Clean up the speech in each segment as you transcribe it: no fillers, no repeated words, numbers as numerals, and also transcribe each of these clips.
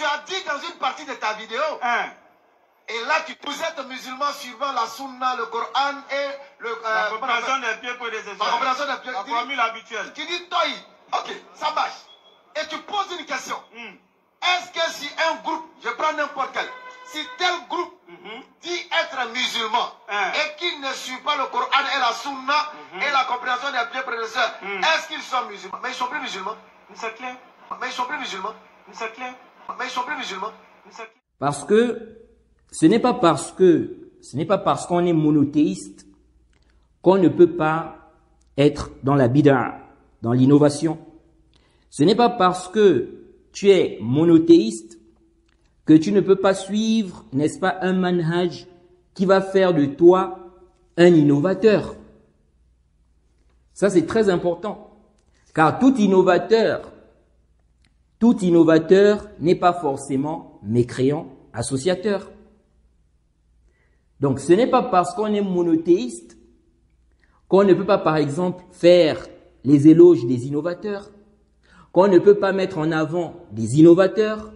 tu as dit dans une partie de ta vidéo, et là vous êtes musulman suivant la sunna, le Coran et la compréhension des pieds prédécesseurs. La compréhension des pieds. La formule habituelle. Tu dis toi, ok, ça marche. Et tu poses une question. Est-ce que si un groupe, je prends n'importe quel, si tel groupe dit être musulman et qu'il ne suit pas le Coran et la sunna et la compréhension des pieds prédécesseurs, est-ce qu'ils sont musulmans? Mais ils ne sont plus musulmans. C'est clair. Mais ils ne sont plus musulmans. C'est clair. Mais ils ne sont plus musulmans. Parce que ce n'est pas parce qu'on est monothéiste qu'on ne peut pas être dans la bid'a, dans l'innovation. Ce n'est pas parce que tu es monothéiste que tu ne peux pas suivre, n'est-ce pas, un manhaj qui va faire de toi un innovateur. Ça, c'est très important. Car tout innovateur n'est pas forcément mécréant, associateur. Donc, ce n'est pas parce qu'on est monothéiste qu'on ne peut pas, par exemple, faire les éloges des innovateurs, qu'on ne peut pas mettre en avant des innovateurs,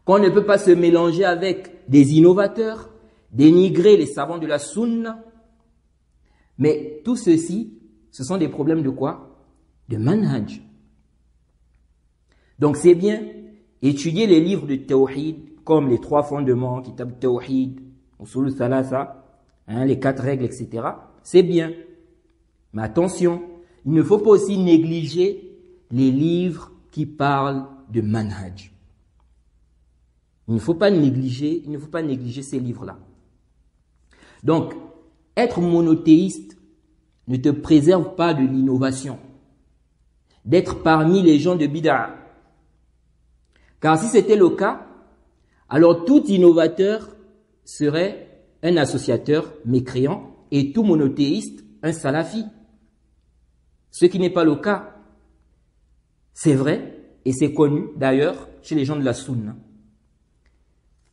qu'on ne peut pas se mélanger avec des innovateurs, dénigrer les savants de la sunna. Mais tout ceci, ce sont des problèmes de quoi? De manhaj. Donc c'est bien étudier les livres de tawhid, comme les 3 fondements, kitab tawhid, usul thalatha, les 4 règles, etc. C'est bien. Mais attention, il ne faut pas aussi négliger les livres qui parlent de manhaj. Il ne faut pas négliger ces livres-là. Donc, être monothéiste ne te préserve pas de l'innovation, d'être parmi les gens de bid'a. Car si c'était le cas, alors tout innovateur serait un associateur mécréant et tout monothéiste un salafi. Ce qui n'est pas le cas. C'est vrai, et c'est connu d'ailleurs chez les gens de la sunna,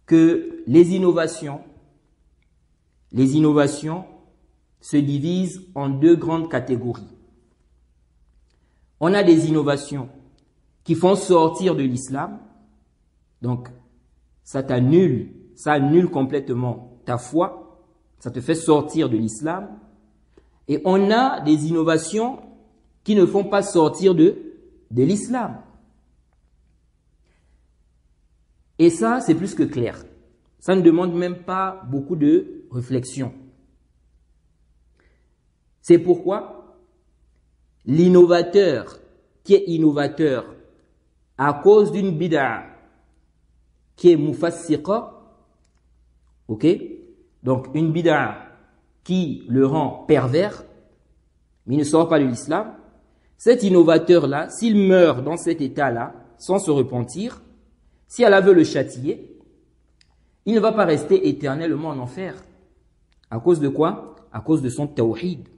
que les innovations se divisent en 2 grandes catégories. On a des innovations qui font sortir de l'islam, donc ça annule complètement ta foi, ça te fait sortir de l'islam, et on a des innovations qui ne font pas sortir de l'islam. Et ça, c'est plus que clair. Ça ne demande même pas beaucoup de réflexion. C'est pourquoi l'innovateur qui est innovateur à cause d'une bid'a qui est mufassiqa, ok? Donc une bid'a qui le rend pervers, mais il ne sort pas de l'islam, cet innovateur-là, s'il meurt dans cet état-là, sans se repentir, si Allah veut le châtier, il ne va pas rester éternellement en enfer. À cause de quoi? À cause de son tawhid.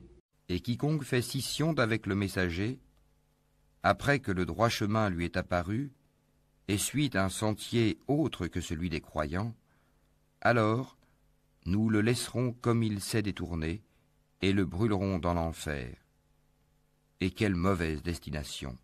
Et quiconque fait scission d'avec le messager, après que le droit chemin lui est apparu, et suit un sentier autre que celui des croyants, alors nous le laisserons comme il s'est détourné, et le brûlerons dans l'enfer. Et quelle mauvaise destination!